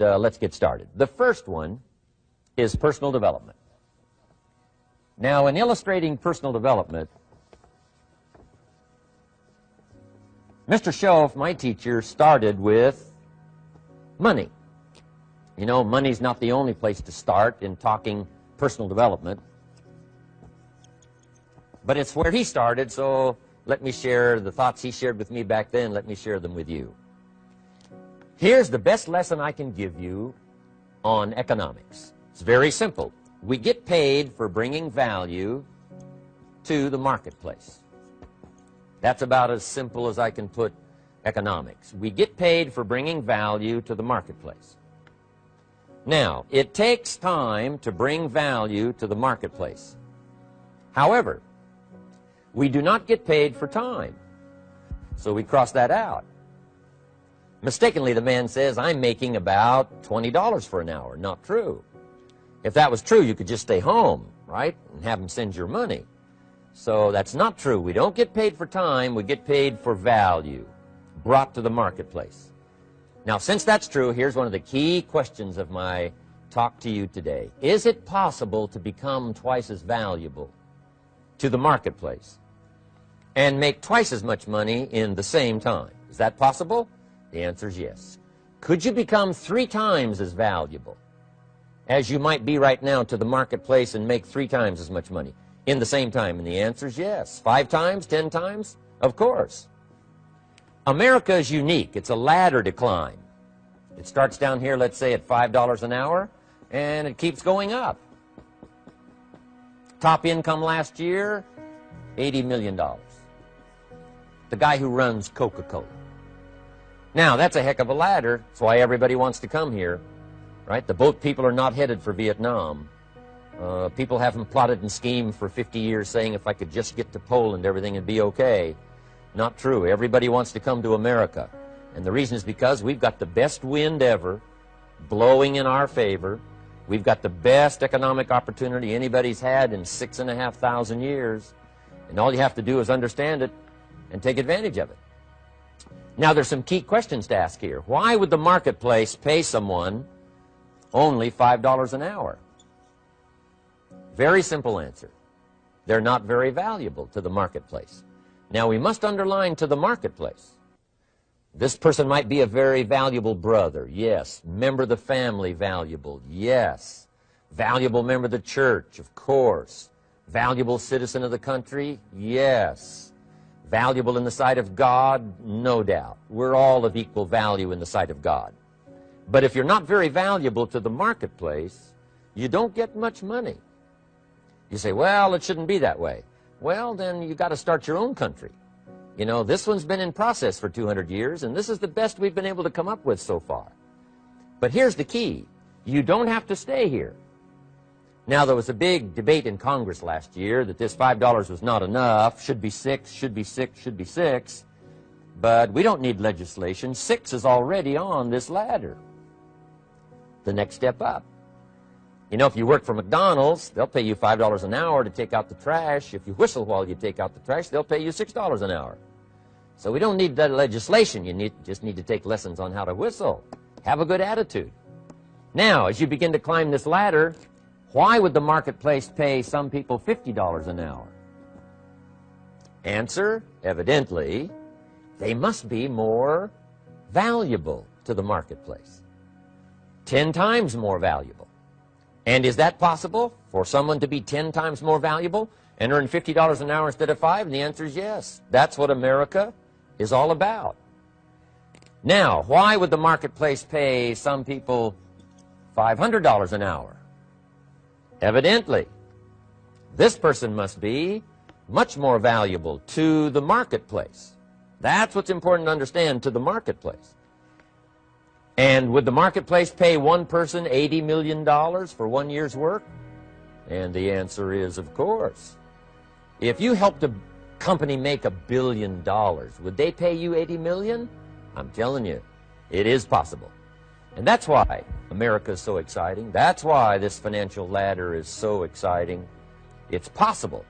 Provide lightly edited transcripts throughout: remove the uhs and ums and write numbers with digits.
let's get started. The first one is personal development. Now, in illustrating personal development, Mr. Shoaff, my teacher, started with money. You know, money's not the only place to start in talking personal development, but it's where he started, so let me share the thoughts he shared with me back then. Let me share them with you. Here's the best lesson I can give you on economics. It's very simple. We get paid for bringing value to the marketplace. That's about as simple as I can put economics. We get paid for bringing value to the marketplace. Now, it takes time to bring value to the marketplace. However, we do not get paid for time, so we cross that out. Mistakenly, the man says, I'm making about $20 for an hour. Not true. If that was true, you could just stay home, right, and have him send your money. So that's not true. We don't get paid for time. We get paid for value brought to the marketplace. Now, since that's true, here's one of the key questions of my talk to you today. Is it possible to become twice as valuable to the marketplace and make twice as much money in the same time? Is that possible? The answer is yes. Could you become 3 times as valuable as you might be right now to the marketplace and make 3 times as much money in the same time? And the answer is yes. 5 times, 10 times? Of course. America is unique. It's a ladder to climb. It starts down here, let's say, at $5 an hour, and it keeps going up. Top income last year, $80 million. The guy who runs Coca-Cola. Now, that's a heck of a ladder. That's why everybody wants to come here, right? The boat people are not headed for Vietnam. People haven't plotted and schemed for 50 years saying if I could just get to Poland, everything would be okay. Not true. Everybody wants to come to America. And the reason is because we've got the best wind ever blowing in our favor. We've got the best economic opportunity anybody's had in 6,500 years. And all you have to do is understand it and take advantage of it. Now, there's some key questions to ask here. Why would the marketplace pay someone only $5 an hour? Very simple answer. They're not very valuable to the marketplace. Now, we must underline to the marketplace. This person might be a very valuable brother, yes. Member of the family, valuable, yes. Valuable member of the church, of course. Valuable citizen of the country, yes. Valuable in the sight of God, no doubt. We're all of equal value in the sight of God. But if you're not very valuable to the marketplace, you don't get much money. You say, well, it shouldn't be that way. Well, then you got to start your own country. You know, this one's been in process for 200 years, and this is the best we've been able to come up with so far. But here's the key. You don't have to stay here. Now, there was a big debate in Congress last year that this $5 was not enough, should be 6, should be 6, should be 6. But we don't need legislation. 6 is already on this ladder. The next step up. You know, if you work for McDonald's, they'll pay you $5 an hour to take out the trash. If you whistle while you take out the trash, they'll pay you $6 an hour. So we don't need that legislation. You just need to take lessons on how to whistle. Have a good attitude. Now, as you begin to climb this ladder, why would the marketplace pay some people $50 an hour? Answer, evidently, they must be more valuable to the marketplace. 10 times more valuable. And is that possible for someone to be 10 times more valuable and earn $50 an hour instead of 5? And the answer is yes. That's what America is all about. Now, why would the marketplace pay some people $500 an hour? Evidently, this person must be much more valuable to the marketplace. That's what's important to understand, to the marketplace. And would the marketplace pay one person $80 million for 1 year's work? And the answer is, of course. If you helped a company make $1 billion, would they pay you $80 million? I'm telling you, it is possible. And that's why America is so exciting. That's why this financial ladder is so exciting. It's possible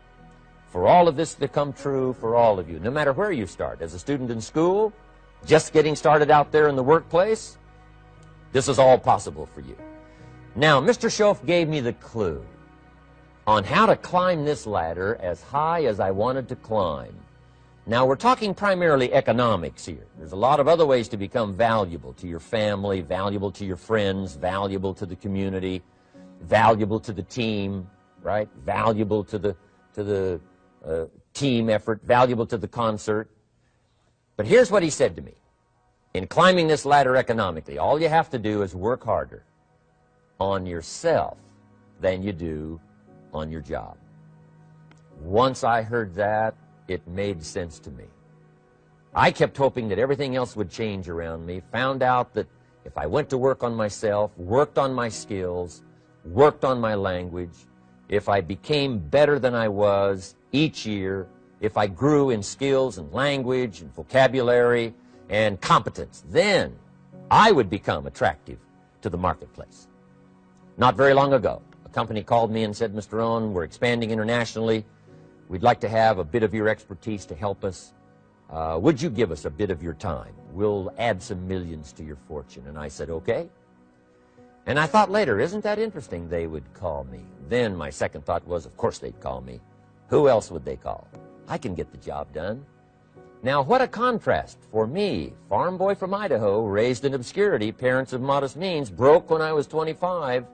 for all of this to come true for all of you, no matter where you start. As a student in school, just getting started out there in the workplace, This is all possible for you. Now, Mr. Shoaff gave me the clue on how to climb this ladder as high as I wanted to climb. Now, we're talking primarily economics here. There's a lot of other ways to become valuable to your family, valuable to your friends, valuable to the community, valuable to the team, right? Valuable to the team effort, valuable to the concert. But here's what he said to me. In climbing this ladder economically, all you have to do is work harder on yourself than you do on your job. Once I heard that, it made sense to me. I kept hoping that everything else would change around me, found out that if I went to work on myself, worked on my skills, worked on my language, if I became better than I was each year, if I grew in skills and language and vocabulary and competence, then I would become attractive to the marketplace. Not very long ago, a company called me and said, Mr. Rohn, we're expanding internationally. We'd like to have a bit of your expertise to help us. Would you give us a bit of your time? We'll add some millions to your fortune. And I said, okay. And I thought later, isn't that interesting they would call me? Then my second thought was, of course they'd call me. Who else would they call? I can get the job done. Now, what a contrast for me, farm boy from Idaho, raised in obscurity, parents of modest means, broke when I was 25.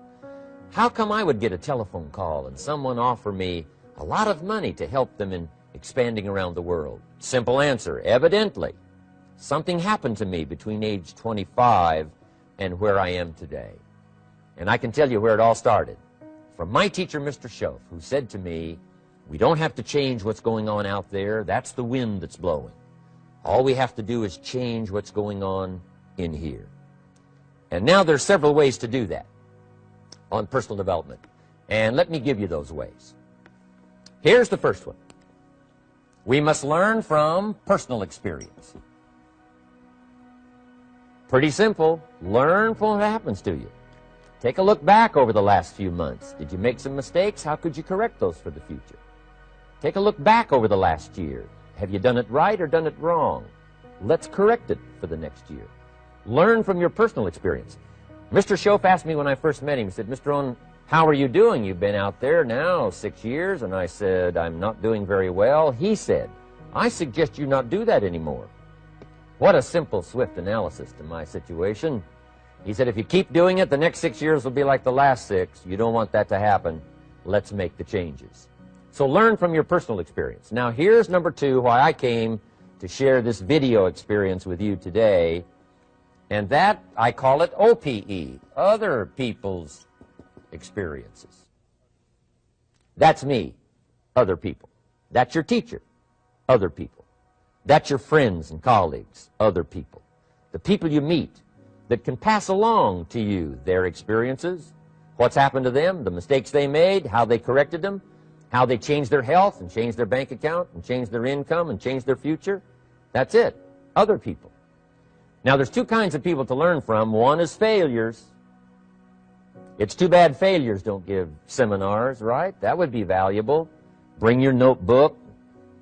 How come I would get a telephone call and someone offer me a lot of money to help them in expanding around the world? Simple answer, evidently. Something happened to me between age 25 and where I am today. And I can tell you where it all started. From my teacher, Mr. Shoaff, who said to me, we don't have to change what's going on out there. That's the wind that's blowing. All we have to do is change what's going on in here. And now there's several ways to do that on personal development. And let me give you those ways. Here's the first one. We must learn from personal experience. Pretty simple. Learn from what happens to you. Take a look back over the last few months. Did you make some mistakes? How could you correct those for the future? Take a look back over the last year. Have you done it right or done it wrong? Let's correct it for the next year. Learn from your personal experience. Mr. Shoaff asked me when I first met him, he said, Mr. Rohn, how are you doing? You've been out there now 6 years. And I said, I'm not doing very well. He said, I suggest you not do that anymore. What a simple, swift analysis to my situation. He said, if you keep doing it, the next 6 years will be like the last 6. You don't want that to happen. Let's make the changes. So learn from your personal experience. Now, here's number 2, why I came to share this video experience with you today. And that, I call it OPE, other people's experiences. That's me, other people. That's your teacher, other people. That's your friends and colleagues, other people. The people you meet that can pass along to you their experiences, what's happened to them, the mistakes they made, how they corrected them, how they changed their health and changed their bank account and changed their income and changed their future. That's it, other people. Now, there's 2 kinds of people to learn from. One is failures. It's too bad failures don't give seminars, right? That would be valuable. Bring your notebook.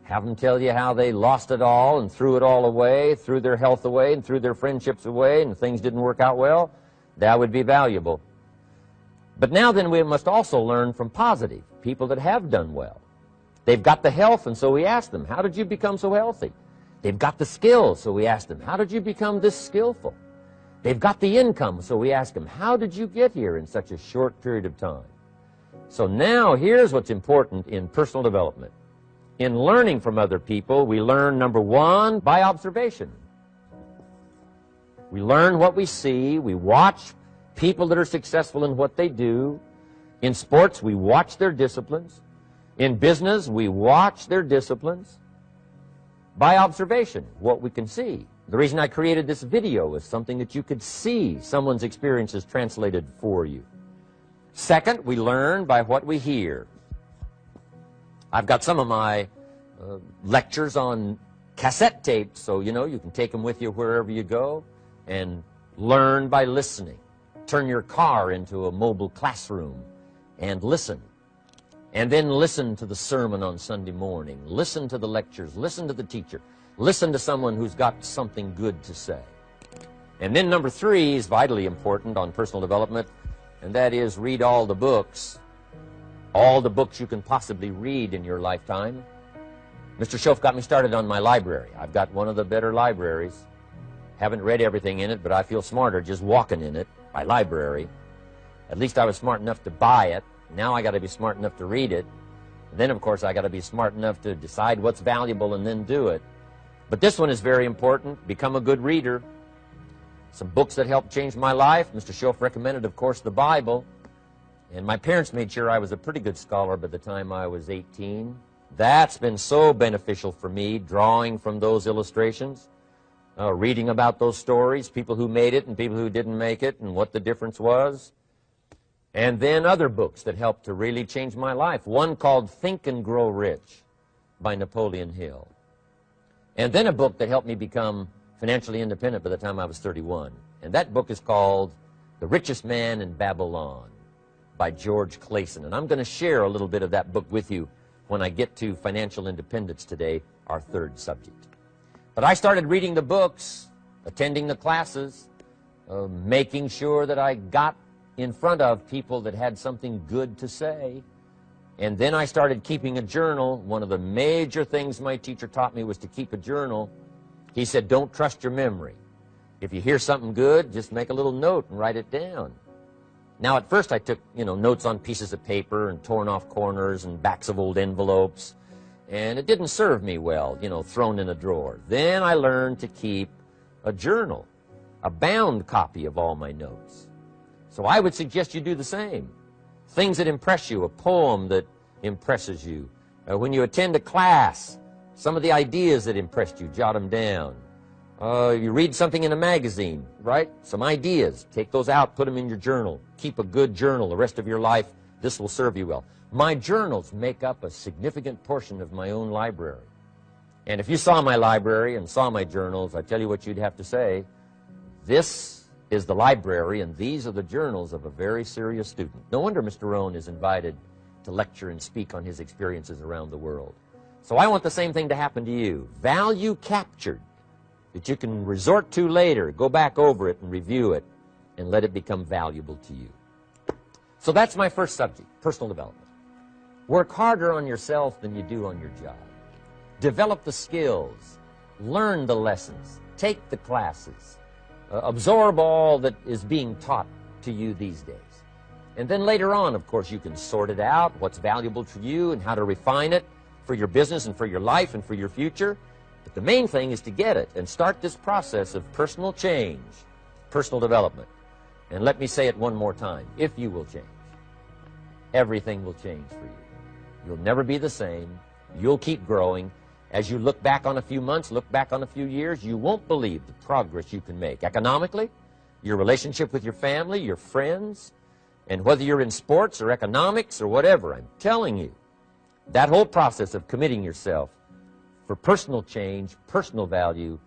Have them tell you how they lost it all and threw it all away, threw their health away and threw their friendships away and things didn't work out well. That would be valuable. But now then we must also learn from positive, people that have done well. They've got the health, and so we ask them, how did you become so healthy? They've got the skills, so we ask them, how did you become this skillful? They've got the income, so we ask them, how did you get here in such a short period of time? So now here's what's important in personal development. In learning from other people, we learn, number 1, by observation. We learn what we see. We watch people that are successful in what they do. In sports, we watch their disciplines. In business, we watch their disciplines. By observation, what we can see. The reason I created this video was something that you could see someone's experiences translated for you. Second, we learn by what we hear. I've got some of my lectures on cassette tapes, so you can take them with you wherever you go and learn by listening. Turn your car into a mobile classroom and listen. And then listen to the sermon on Sunday morning. Listen to the lectures. Listen to the teacher. Listen to someone who's got something good to say. And then number 3 is vitally important on personal development, and that is read all the books you can possibly read in your lifetime. Mr. Shoaff got me started on my library. I've got one of the better libraries. Haven't read everything in it, but I feel smarter just walking in it, my library. At least I was smart enough to buy it. Now I got to be smart enough to read it. And then, of course, I got to be smart enough to decide what's valuable and then do it. But this one is very important. Become a good reader. Some books that helped change my life. Mr. Shoaff recommended, of course, the Bible. And my parents made sure I was a pretty good scholar by the time I was 18. That's been so beneficial for me, drawing from those illustrations, reading about those stories, people who made it and people who didn't make it, and what the difference was. And then other books that helped to really change my life. One called Think and Grow Rich by Napoleon Hill. And then a book that helped me become financially independent by the time I was 31. And that book is called The Richest Man in Babylon by George Clason. And I'm going to share a little bit of that book with you when I get to financial independence today, our 3rd subject. But I started reading the books, attending the classes, making sure that I got in front of people that had something good to say. And then I started keeping a journal. One of the major things my teacher taught me was to keep a journal. He said, don't trust your memory. If you hear something good, just make a little note and write it down. Now, at first I took, notes on pieces of paper and torn off corners and backs of old envelopes. And it didn't serve me well, thrown in a drawer. Then I learned to keep a journal, a bound copy of all my notes. So I would suggest you do the same. Things that impress you, a poem that impresses you. When you attend a class, some of the ideas that impressed you, jot them down. You read something in a magazine, right? Some ideas. Take those out, put them in your journal. Keep a good journal the rest of your life. This will serve you well. My journals make up a significant portion of my own library. And if you saw my library and saw my journals, I tell you what you'd have to say. This is the library, and these are the journals of a very serious student. No wonder Mr. Rohn is invited to lecture and speak on his experiences around the world. So I want the same thing to happen to you. Value captured that you can resort to later, go back over it and review it, and let it become valuable to you. So that's my first subject, personal development. Work harder on yourself than you do on your job. Develop the skills. Learn the lessons. Take the classes. Absorb all that is being taught to you these days. And then later on, of course, you can sort it out, what's valuable to you and how to refine it for your business and for your life and for your future. But the main thing is to get it and start this process of personal change, personal development. And let me say it one more time. If you will change, everything will change for you. You'll never be the same. You'll keep growing. As you look back on a few months, look back on a few years, you won't believe the progress you can make. Economically, your relationship with your family, your friends, and whether you're in sports or economics or whatever, I'm telling you, that whole process of committing yourself for personal change, personal value,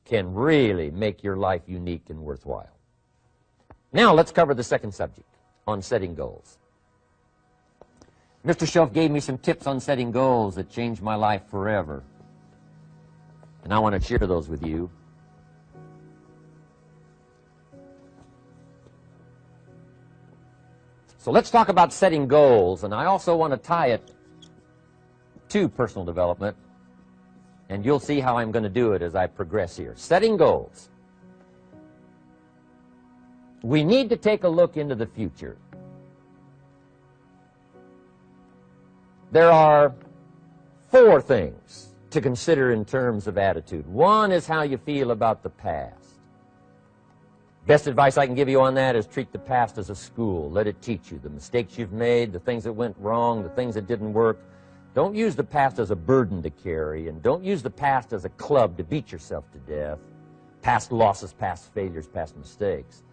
can really make your life unique and worthwhile. Now let's cover the second subject, on setting goals. Mr. Shoaff gave me some tips on setting goals that changed my life forever. And I want to share those with you. So let's talk about setting goals, and I also want to tie it to personal development, and you'll see how I'm going to do it as I progress here. Setting goals. We need to take a look into the future. There are 4 things to consider in terms of attitude. One is how you feel about the past. Best advice I can give you on that is treat the past as a school. Let it teach you the mistakes you've made, the things that went wrong, the things that didn't work. Don't use the past as a burden to carry, and don't use the past as a club to beat yourself to death. Past losses, past failures, past mistakes.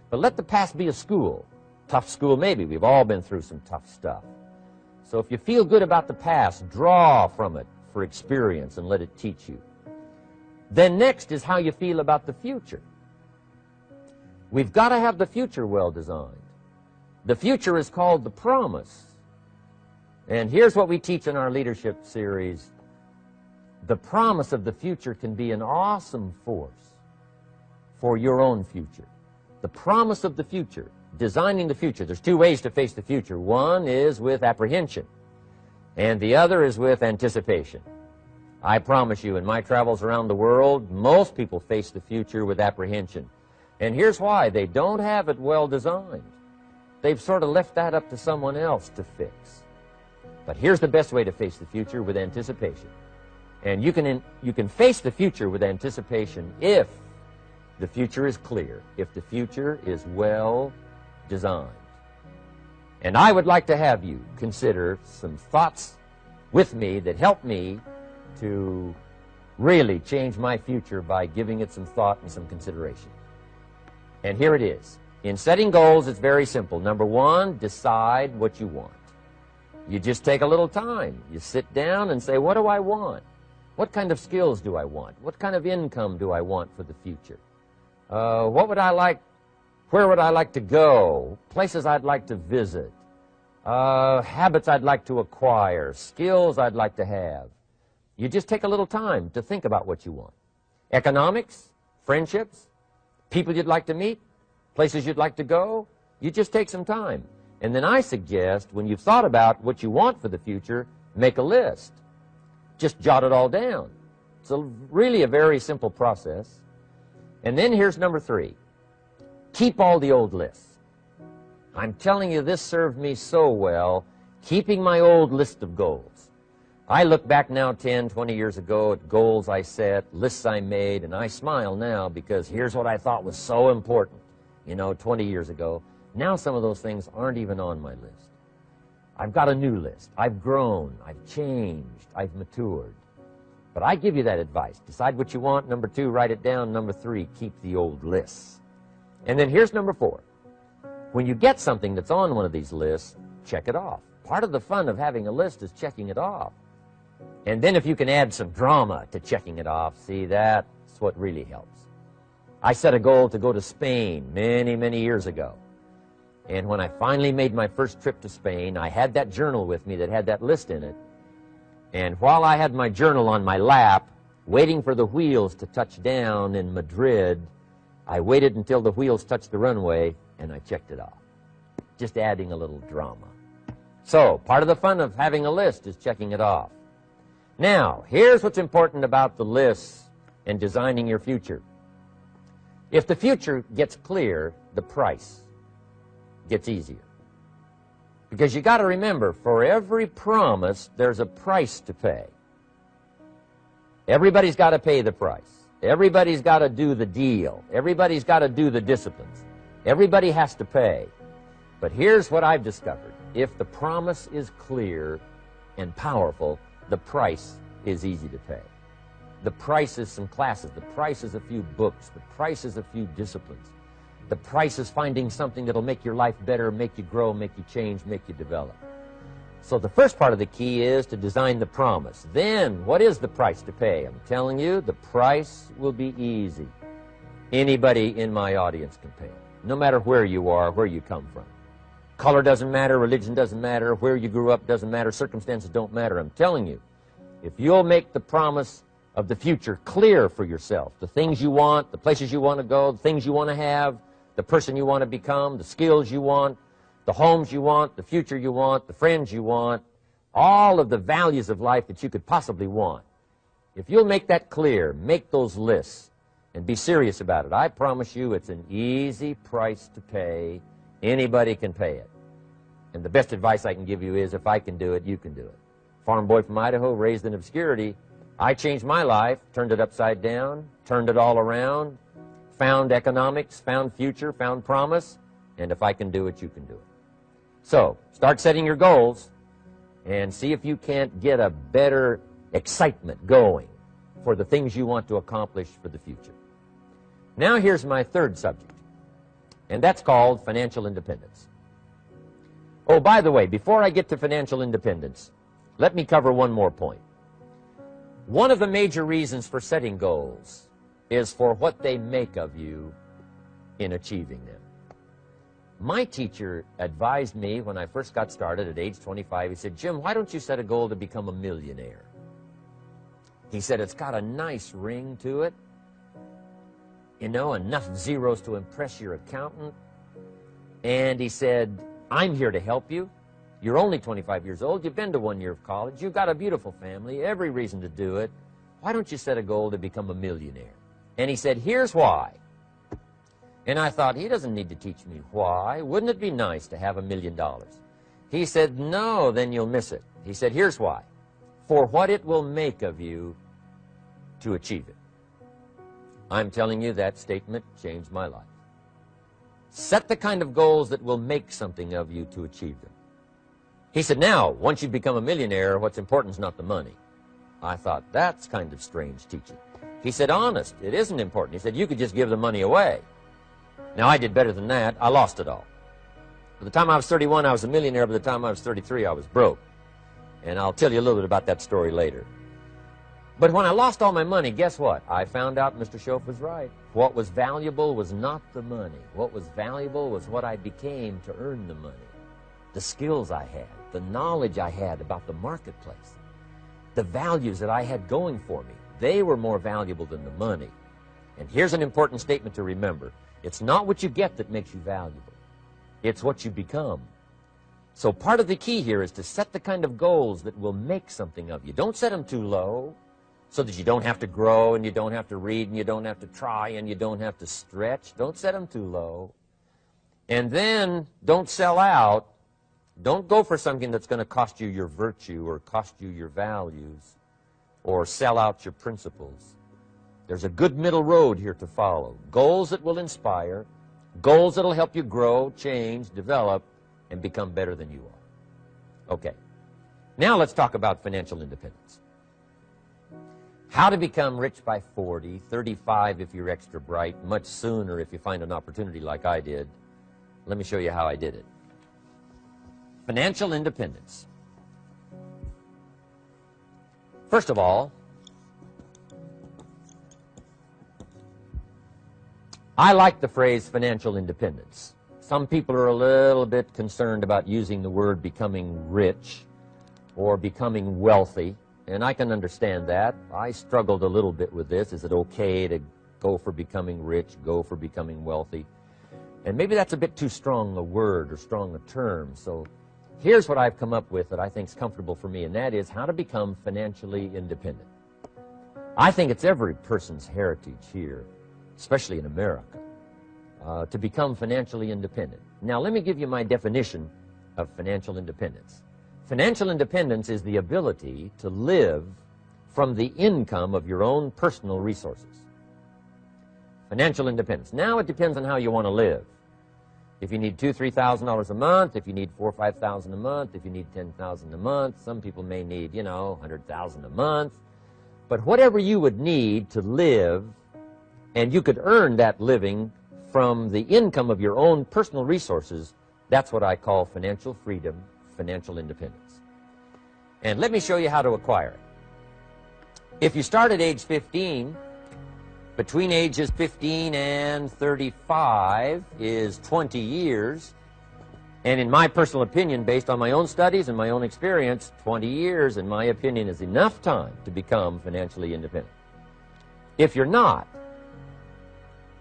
But let the past be a school. Tough school maybe. We've all been through some tough stuff. So if you feel good about the past, draw from it for experience and let it teach you. Then next is how you feel about the future. We've got to have the future well designed. The future is called the promise. And here's what we teach in our leadership series. The promise of the future can be an awesome force for your own future. The promise of the future, designing the future. There's two ways to face the future. One is with apprehension, and the other is with anticipation. I promise you, in my travels around the world, most people face the future with apprehension. And here's why. They don't have it well designed. They've sort of left that up to someone else to fix. But here's the best way to face the future, with anticipation. And you can face the future with anticipation if the future is clear, if the future is well designed. And I would like to have you consider some thoughts with me that help me to really change my future by giving it some thought and some consideration. And here it is. In setting goals, it's very simple. Number one, decide what you want. You just take a little time. You sit down and say, what do I want? What kind of skills do I want? What kind of income do I want for the future? What would I like? Where would I like to go? Places I'd like to visit. Habits I'd like to acquire. Skills I'd like to have. You just take a little time to think about what you want. Economics, friendships, people you'd like to meet, places you'd like to go. You just take some time. And then I suggest, when you've thought about what you want for the future, make a list. Just jot it all down. It's really a very simple process. And then here's number three. Keep all the old lists. I'm telling you, this served me so well, keeping my old list of goals. I look back now 10, 20 years ago at goals I set, lists I made, and I smile now because here's what I thought was so important, 20 years ago. Now some of those things aren't even on my list. I've got a new list. I've grown. I've changed. I've matured. But I give you that advice. Decide what you want. Number two, write it down. Number three, keep the old lists. And then here's number four. When you get something that's on one of these lists, check it off. Part of the fun of having a list is checking it off. And then if you can add some drama to checking it off, see, that's what really helps. I set a goal to go to Spain many, many years ago. And when I finally made my first trip to Spain, I had that journal with me that had that list in it. And while I had my journal on my lap, waiting for the wheels to touch down in Madrid, I waited until the wheels touched the runway, and I checked it off. Just adding a little drama. So, part of the fun of having a list is checking it off. Now, here's what's important about the lists and designing your future. If the future gets clear, the price gets easier. Because you got to remember, for every promise, there's a price to pay. Everybody's got to pay the price. Everybody's got to do the deal. Everybody's got to do the disciplines. Everybody has to pay. But here's what I've discovered. If the promise is clear and powerful, the price is easy to pay. The price is some classes. The price is a few books. The price is a few disciplines. The price is finding something that'll make your life better, make you grow, make you change, make you develop. So the first part of the key is to design the promise. Then, what is the price to pay? I'm telling you, the price will be easy. Anybody in my audience can pay it, no matter where you are, where you come from. Color doesn't matter, religion doesn't matter, where you grew up doesn't matter, circumstances don't matter. I'm telling you, if you'll make the promise of the future clear for yourself, the things you want, the places you want to go, the things you want to have, the person you want to become, the skills you want, the homes you want, the future you want, the friends you want, all of the values of life that you could possibly want. If you'll make that clear, make those lists, and be serious about it, I promise you it's an easy price to pay. Anybody can pay it. And the best advice I can give you is, if I can do it, you can do it. Farm boy from Idaho, raised in obscurity, I changed my life, turned it upside down, turned it all around, found economics, found future, found promise, and if I can do it, you can do it. So, start setting your goals and see if you can't get a better excitement going for the things you want to accomplish for the future. Now here's my third subject, and that's called financial independence. Oh, by the way, before I get to financial independence, let me cover one more point. One of the major reasons for setting goals is for what they make of you in achieving them. My teacher advised me when I first got started at age 25, he said, Jim, why don't you set a goal to become a millionaire? He said, it's got a nice ring to it. you know, enough zeros to impress your accountant. And he said, I'm here to help you. You're only 25 years old. You've been to 1 year of college. You've got a beautiful family, every reason to do it. Why don't you set a goal to become a millionaire? And he said, here's why. And I thought, he doesn't need to teach me why. Wouldn't it be nice to have $1 million? He said, no, then you'll miss it. He said, here's why. For what it will make of you to achieve it. I'm telling you, that statement changed my life. Set the kind of goals that will make something of you to achieve them. He said, now, once you become a millionaire, what's important is not the money. I thought, that's kind of strange teaching. He said, honest, it isn't important. He said, you could just give the money away. Now, I did better than that. I lost it all. By the time I was 31, I was a millionaire. By the time I was 33, I was broke. And I'll tell you a little bit about that story later. But when I lost all my money, guess what? I found out Mr. Shoaff was right. What was valuable was not the money. What was valuable was what I became to earn the money. The skills I had, the knowledge I had about the marketplace, the values that I had going for me. They were more valuable than the money. And here's an important statement to remember. It's not what you get that makes you valuable. It's what you become. So part of the key here is to set the kind of goals that will make something of you. Don't set them too low so that you don't have to grow and you don't have to read and you don't have to try and you don't have to stretch. Don't set them too low. And then don't sell out. Don't go for something that's going to cost you your virtue or cost you your values or sell out your principles. There's a good middle road here to follow. Goals that will inspire, goals that will help you grow, change, develop, and become better than you are. Okay. Now let's talk about financial independence. How to become rich by 40, 35 if you're extra bright, much sooner if you find an opportunity like I did. Let me show you how I did it. Financial independence. First of all, I like the phrase financial independence. Some people are a little bit concerned about using the word becoming rich or becoming wealthy, and I can understand that. I struggled a little bit with this. Is it okay to go for becoming rich, go for becoming wealthy? And maybe that's a bit too strong a word or strong a term. So here's what I've come up with that I think is comfortable for me, and that is how to become financially independent. I think it's every person's heritage here, especially in America, to become financially independent. Now, let me give you my definition of financial independence. Financial independence is the ability to live from the income of your own personal resources. Financial independence. Now, it depends on how you want to live. If you need $2,000, $3,000 a month, if you need $4,000 or $5,000 a month, if you need $10,000 a month, some people may need, you know, $100,000 a month. But whatever you would need to live, and you could earn that living from the income of your own personal resources, that's what I call financial freedom, financial independence. And let me show you how to acquire it. If you start at age 15, between ages 15 and 35 is 20 years. And in my personal opinion, based on my own studies and my own experience, 20 years, in my opinion, is enough time to become financially independent. If you're not,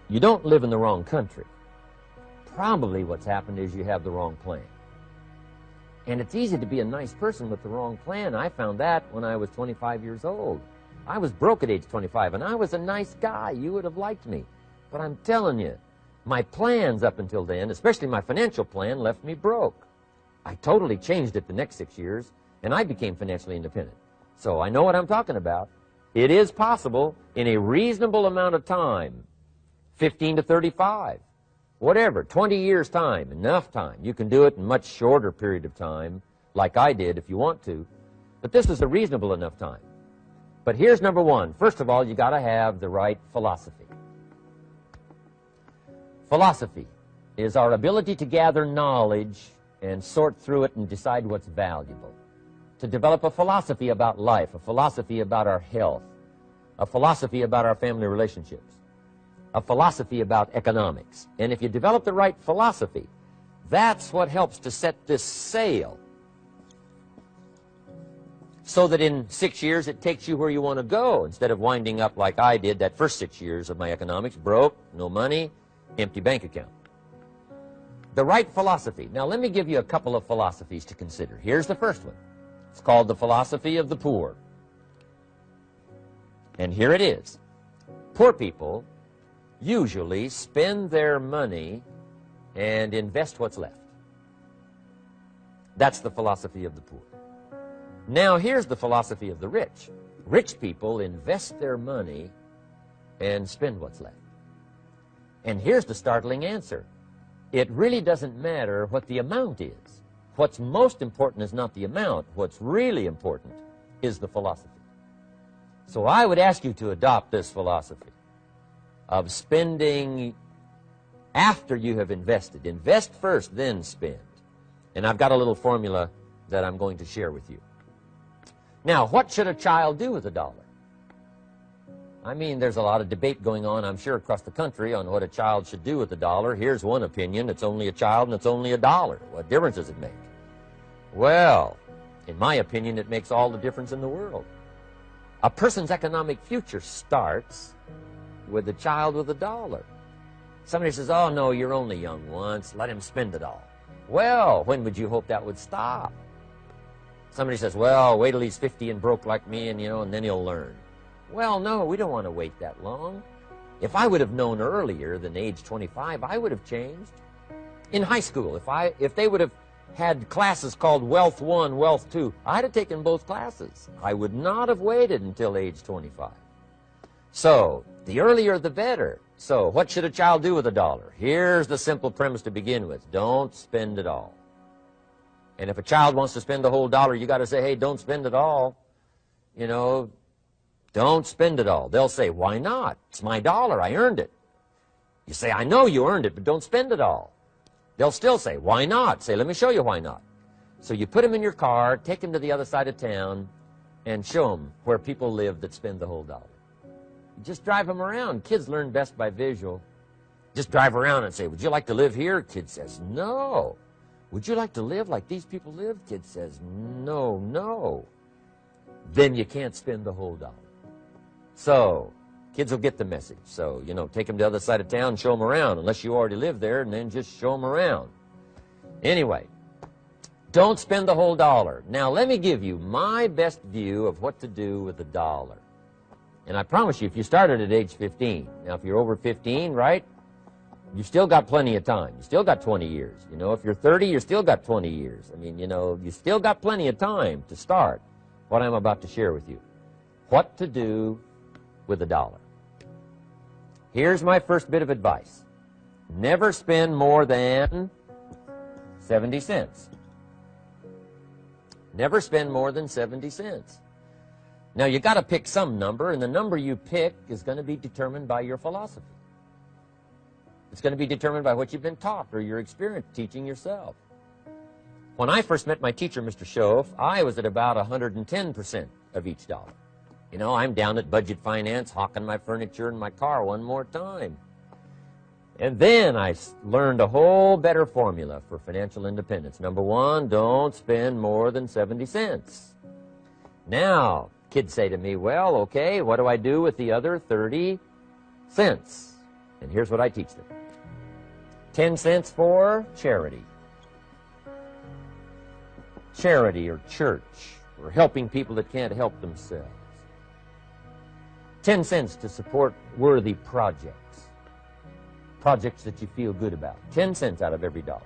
you don't live in the wrong country. Probably what's happened is you have the wrong plan. And it's easy to be a nice person with the wrong plan. I found that when I was 25 years old. I was broke at age 25, and I was a nice guy. You would have liked me. But I'm telling you, my plans up until then, especially my financial plan, left me broke. I totally changed it the next 6 years, and I became financially independent. So I know what I'm talking about. It is possible in a reasonable amount of time, 15 to 35, whatever, 20 years time, enough time. You can do it in a much shorter period of time, like I did if you want to. But this is a reasonable enough time. But here's number one. First of all, you got to have the right philosophy. Philosophy is our ability to gather knowledge and sort through it and decide what's valuable. To develop a philosophy about life, a philosophy about our health, a philosophy about our family relationships, a philosophy about economics. And if you develop the right philosophy, that's what helps to set this sail. so that in 6 years it takes you where you want to go, instead of winding up like I did that first 6 years of my economics, broke, no money, empty bank account. The right philosophy. Now let me give you a couple of philosophies to consider. Here's the first one. It's called the philosophy of the poor. And here it is. Poor people usually spend their money and invest what's left. That's the philosophy of the poor. Now here's the philosophy of the rich. Rich people invest their money and spend what's left. And here's the startling answer. It really doesn't matter what the amount is. What's most important is not the amount. What's really important is the philosophy. So I would ask you to adopt this philosophy of spending after you have invested. Invest first, then spend. And I've got a little formula that I'm going to share with you. Now, what should a child do with $1? I mean, there's a lot of debate going on, I'm sure, across the country on what a child should do with $1. Here's one opinion. It's only a child and it's only $1. What difference does it make? Well, in my opinion, it makes all the difference in the world. A person's economic future starts with a child with $1. Somebody says, oh, no, you're only young once. Let him spend it all. Well, when would you hope that would stop? Somebody says, well, wait till he's 50 and broke like me, and, and then he'll learn. Well, no, we don't want to wait that long. If I would have known earlier than age 25, I would have changed. In high school, if they would have had classes called Wealth 1, Wealth 2, I'd have taken both classes. I would not have waited until age 25. So, the earlier the better. So, what should a child do with $1? Here's the simple premise to begin with. Don't spend it all. And if a child wants to spend the whole $1, you got to say, hey, don't spend it all. Don't spend it all. They'll say, why not? It's my $1. I earned it. You say, I know you earned it, but don't spend it all. They'll still say, why not? Say, let me show you why not. So you put them in your car, take them to the other side of town, and show them where people live that spend the whole $1. You just drive them around. Kids learn best by visual. Just drive around and say, would you like to live here? Kid says, no. Would you like to live like these people live? Kid says, no, no. Then you can't spend the whole $1. So, kids will get the message. So, take them to the other side of town and show them around, unless you already live there, and then just show them around. Anyway, don't spend the whole $1. Now, let me give you my best view of what to do with $1. And I promise you, if you started at age 15, now if you're over 15, right, you've still got plenty of time. You still got 20 years. If you're 30, you still got 20 years. I mean, you still got plenty of time to start what I'm about to share with you. What to do with $1. Here's my first bit of advice. Never spend more than 70 cents. Never spend more than 70 cents. Now, you got to pick some number, and the number you pick is going to be determined by your philosophy. It's going to be determined by what you've been taught or your experience teaching yourself. When I first met my teacher, Mr. Schoaf, I was at about 110% of each $1. I'm down at Budget Finance, hawking my furniture and my car one more time. And then I learned a whole better formula for financial independence. Number one, don't spend more than 70 cents. Now, kids say to me, well, okay, what do I do with the other 30 cents? And here's what I teach them. 10 cents for charity. Charity or church, or helping people that can't help themselves. 10 cents to support worthy projects. Projects that you feel good about. 10 cents out of every $1.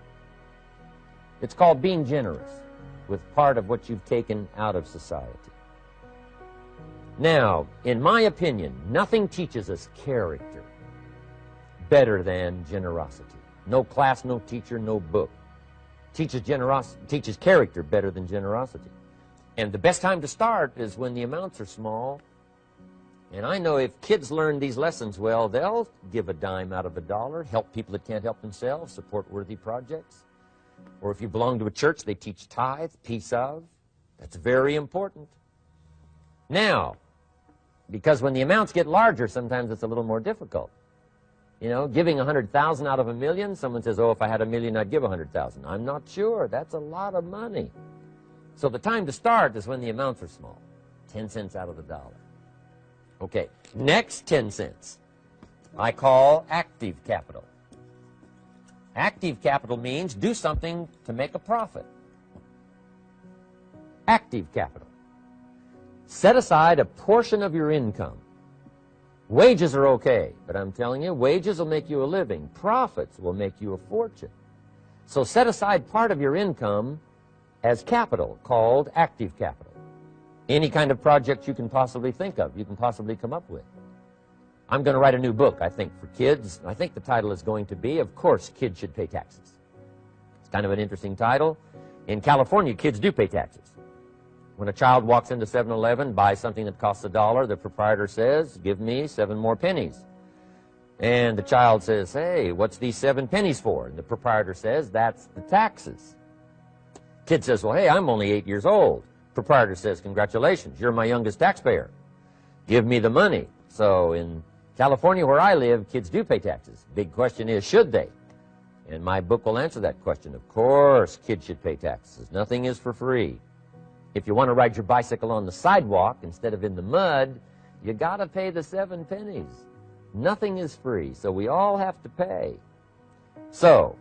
It's called being generous with part of what you've taken out of society. Now, in my opinion, nothing teaches us character better than generosity. No class, no teacher, no book teaches character better than generosity. And the best time to start is when the amounts are small. And I know if kids learn these lessons well, they'll give a dime out of $1, help people that can't help themselves, support worthy projects. Or if you belong to a church, they teach tithe, piece of. That's very important. Now, because when the amounts get larger, sometimes it's a little more difficult. Giving 100,000 out of $1 million, someone says, oh, if I had $1 million, I'd give 100,000. I'm not sure. That's a lot of money. So the time to start is when the amounts are small. 10 cents out of the dollar. Okay, next 10 cents I call active capital. Active capital means do something to make a profit. Active capital. Set aside a portion of your income. Wages are okay, but I'm telling you, wages will make you a living. Profits will make you a fortune. So set aside part of your income as capital, called active capital. Any kind of project you can possibly think of, you can possibly come up with. I'm going to write a new book, I think, for kids. I think the title is going to be, Of Course Kids Should Pay Taxes. It's kind of an interesting title. In California, kids do pay taxes. When a child walks into 7-Eleven, buys something that costs $1, the proprietor says, give me 7 more pennies. And the child says, hey, what's these 7 pennies for? And the proprietor says, that's the taxes. Kid says, well, hey, I'm only 8 years old. Proprietor says, congratulations, you're my youngest taxpayer. Give me the money. So in California, where I live, kids do pay taxes. Big question is, should they? And my book will answer that question. Of course, kids should pay taxes. Nothing is for free. If you want to ride your bicycle on the sidewalk instead of in the mud, you got to pay the 7 pennies. Nothing is free, so we all have to pay. So,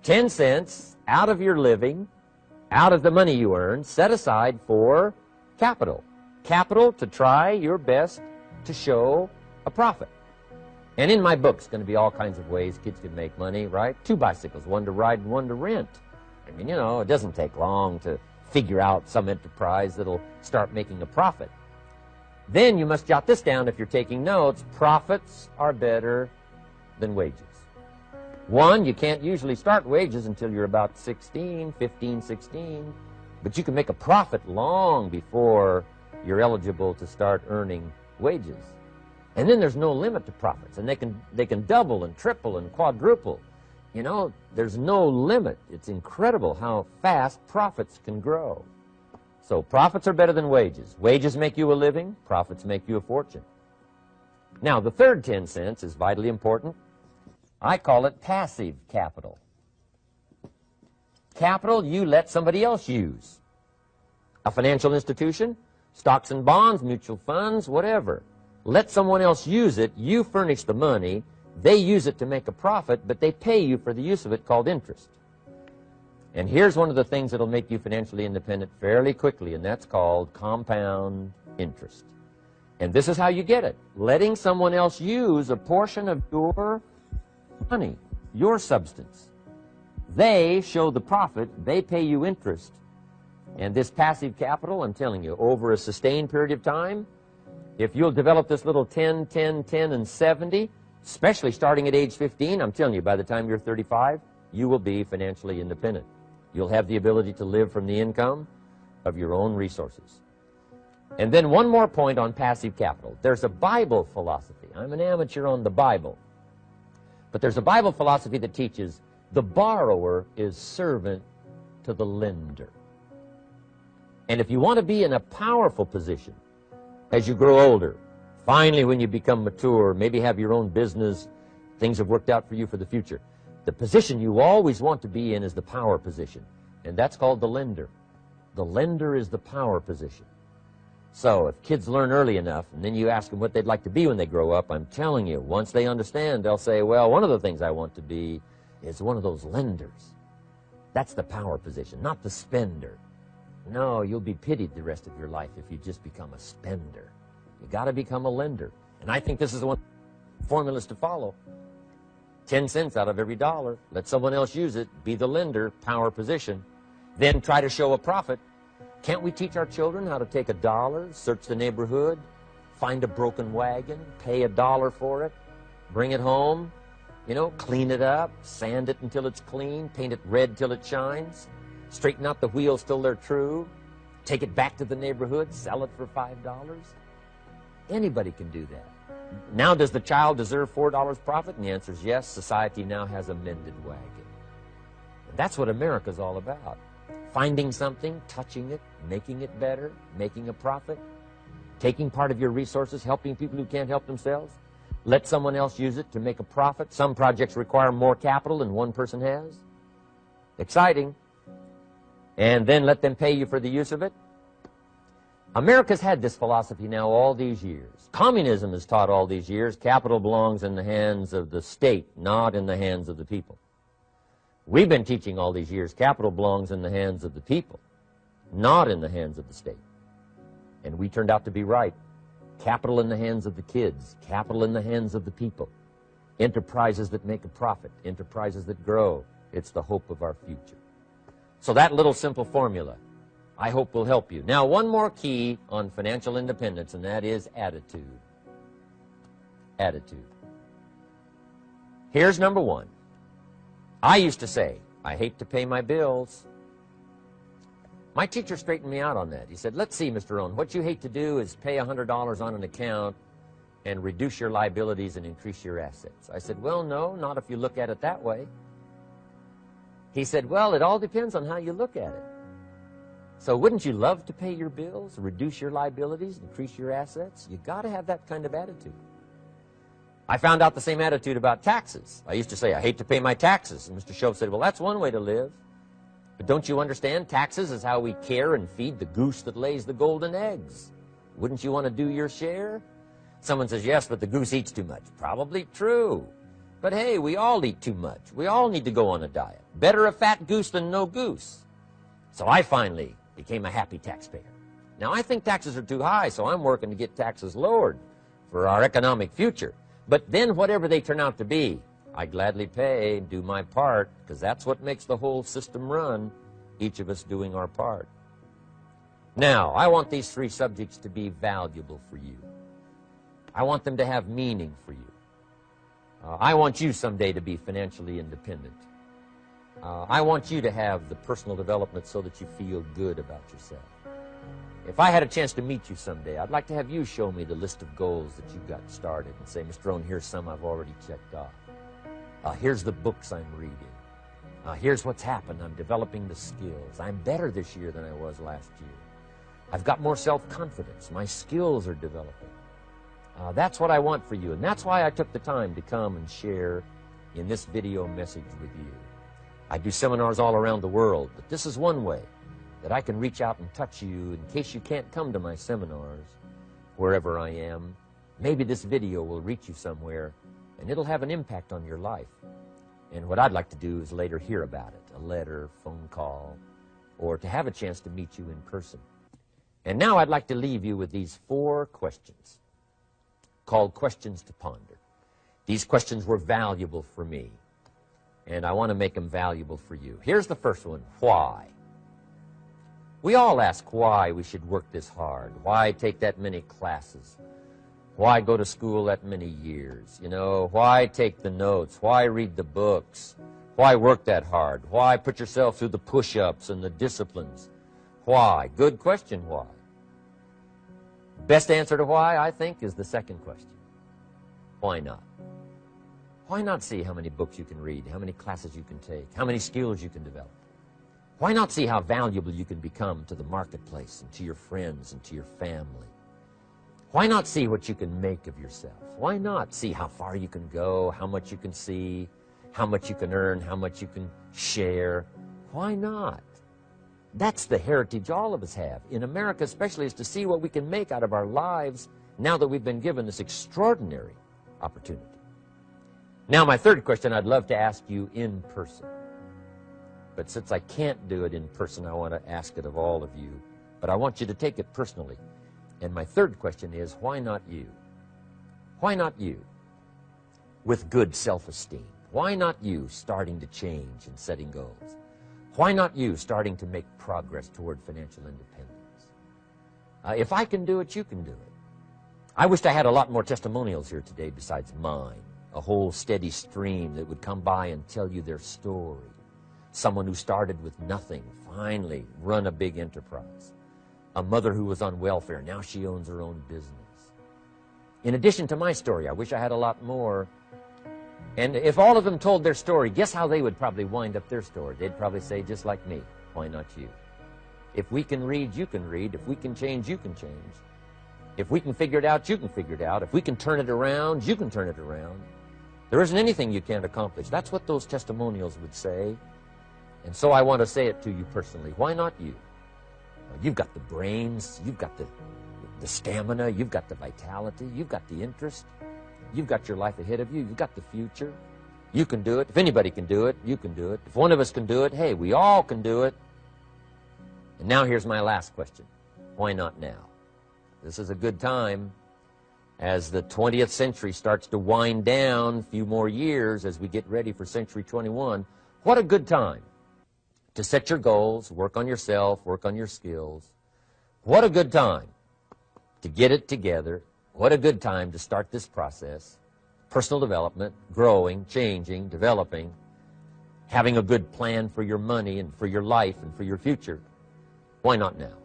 10 cents out of your living, out of the money you earn, set aside for capital. Capital to try your best to show a profit. And in my book, it's going to be all kinds of ways kids can make money, right? 2 bicycles, one to ride and one to rent. I mean, you know, it doesn't take long to figure out some enterprise that'll start making a profit. Then you must jot this down if you're taking notes. Profits are better than wages. One, you can't usually start wages until you're about 16, 15, 16. But you can make a profit long before you're eligible to start earning wages. And then there's no limit to profits. And they can double and triple and quadruple. You know, there's no limit. It's incredible how fast profits can grow. So profits are better than wages. Wages make you a living. Profits make you a fortune. Now, the third 10 cents is vitally important. I call it passive capital. Capital you let somebody else use. A financial institution, stocks and bonds, mutual funds, whatever. Let someone else use it. You furnish the money. They use it to make a profit, but they pay you for the use of it, called interest. And here's one of the things that'll make you financially independent fairly quickly, and that's called compound interest. And this is how you get it. Letting someone else use a portion of your money, your substance. They show the profit, they pay you interest. And this passive capital, I'm telling you, over a sustained period of time, if you'll develop this little 10, 10, 10, and 70, especially starting at age 15, I'm telling you, by the time you're 35, you will be financially independent. You'll have the ability to live from the income of your own resources. And then one more point on passive capital. There's a Bible philosophy. I'm an amateur on the Bible. But there's a Bible philosophy that teaches the borrower is servant to the lender. And if you want to be in a powerful position as you grow older, finally when you become mature, maybe have your own business, things have worked out for you for the future, the position you always want to be in is the power position. And that's called the lender. The lender is the power position. So if kids learn early enough, and then you ask them what they'd like to be when they grow up, I'm telling you, once they understand, they'll say, well, one of the things I want to be is one of those lenders. That's the power position, not the spender. No, you'll be pitied the rest of your life if you just become a spender. You got to become a lender. And I think this is one formulas to follow. 10 cents out of every dollar. Let someone else use it. Be the lender, power position. Then try to show a profit. Can't we teach our children how to take $1, search the neighborhood, find a broken wagon, pay $1 for it, bring it home, you know, clean it up, sand it until it's clean, paint it red till it shines, straighten out the wheels till they're true, take it back to the neighborhood, sell it for $5? Anybody can do that. Now, does the child deserve $4 profit? And the answer is yes. Society now has a mended wagon. And that's what America's all about. Finding something, touching it, making it better, making a profit, taking part of your resources, helping people who can't help themselves. Let someone else use it to make a profit. Some projects require more capital than one person has. Exciting. and then let them pay you for the use of it? America's had this philosophy now all these years. Communism has taught all these years capital belongs in the hands of the state, not in the hands of the people. We've been teaching all these years capital belongs in the hands of the people, not in the hands of the state. And we turned out to be right. Capital in the hands of the kids, capital in the hands of the people. Enterprises that make a profit, enterprises that grow. It's the hope of our future. So that little simple formula, I hope, will help you. Now, one more key on financial independence, and that is attitude. Attitude. Here's number one. I used to say, I hate to pay my bills. My teacher straightened me out on that. He said, let's see, Mr. Rohn, what you hate to do is pay $100 on an account and reduce your liabilities and increase your assets. I said, well, no, not if you look at it that way. He said, well, it all depends on how you look at it. So wouldn't you love to pay your bills, reduce your liabilities, increase your assets? You got to have that kind of attitude. I found out the same attitude about taxes. I used to say, I hate to pay my taxes. And Mr. Shove said, well, that's one way to live. But don't you understand? Taxes is how we care and feed the goose that lays the golden eggs. Wouldn't you want to do your share? Someone says, yes, but the goose eats too much. Probably true. But hey, we all eat too much. We all need to go on a diet. Better a fat goose than no goose. So I finally became a happy taxpayer. Now, I think taxes are too high, so I'm working to get taxes lowered for our economic future. But then whatever they turn out to be, I gladly pay and do my part, because that's what makes the whole system run, each of us doing our part. Now, I want these three subjects to be valuable for you. I want them to have meaning for you. I want you someday to be financially independent. I want you to have the personal development so that you feel good about yourself. If I had a chance to meet you someday, I'd like to have you show me the list of goals that you got started and say, Mr. Rohn, here's some I've already checked off. Here's the books I'm reading. Here's what's happened. I'm developing the skills. I'm better this year than I was last year. I've got more self-confidence. My skills are developing. That's what I want for you, and that's why I took the time to come and share in this video message with you. I do seminars all around the world, but this is one way that I can reach out and touch you in case you can't come to my seminars, wherever I am. Maybe this video will reach you somewhere, and it'll have an impact on your life. And what I'd like to do is later hear about it, a letter, phone call, or to have a chance to meet you in person. And now I'd like to leave you with these 4 questions called Questions to Ponder. These questions were valuable for me, and I want to make them valuable for you. Here's the first one, why? We all ask why we should work this hard, why take that many classes, why go to school that many years, you know, why take the notes, why read the books, why work that hard, why put yourself through the push-ups and the disciplines, why? Good question, why? Best answer to why, I think, is the second question. Why not? Why not see how many books you can read, how many classes you can take, how many skills you can develop? Why not see how valuable you can become to the marketplace and to your friends and to your family? Why not see what you can make of yourself? Why not see how far you can go, how much you can see, how much you can earn, how much you can share? Why not? That's the heritage all of us have, in America especially, is to see what we can make out of our lives now that we've been given this extraordinary opportunity. Now, my third question I'd love to ask you in person. But since I can't do it in person, I want to ask it of all of you. But I want you to take it personally. And my third question is, why not you? Why not you with good self-esteem? Why not you starting to change and setting goals? Why not you starting to make progress toward financial independence? If I can do it, you can do it. I wished I had a lot more testimonials here today besides mine. A whole steady stream that would come by and tell you their story. Someone who started with nothing, finally run a big enterprise. A mother who was on welfare, now she owns her own business. In addition to my story, I wish I had a lot more. And if all of them told their story, guess how they would probably wind up their story? They'd probably say, just like me, why not you? If we can read, you can read. If we can change, you can change. If we can figure it out, you can figure it out. If we can turn it around, you can turn it around. There isn't anything you can't accomplish. That's what those testimonials would say. And so I want to say it to you personally. Why not you? You've got the brains, you've got the stamina, you've got the vitality, you've got the interest, you've got your life ahead of you, you've got the future. You can do it. If anybody can do it, you can do it. If one of us can do it, hey, we all can do it. And now here's my last question. Why not now? This is a good time as the 20th century starts to wind down, a few more years as we get ready for century 21. What a good time to set your goals, work on yourself, work on your skills. What a good time to get it together. What a good time to start this process. Personal development, growing, changing, developing, having a good plan for your money and for your life and for your future. Why not now?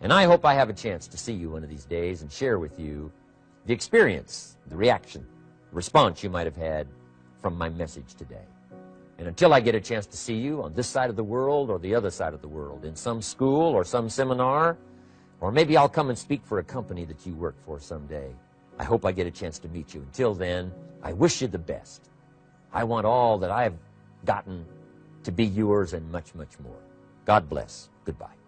And I hope I have a chance to see you one of these days and share with you the experience, the reaction, the response you might have had from my message today. And until I get a chance to see you on this side of the world or the other side of the world, in some school or some seminar, or maybe I'll come and speak for a company that you work for someday, I hope I get a chance to meet you. Until then, I wish you the best. I want all that I've gotten to be yours and much, much more. God bless. Goodbye.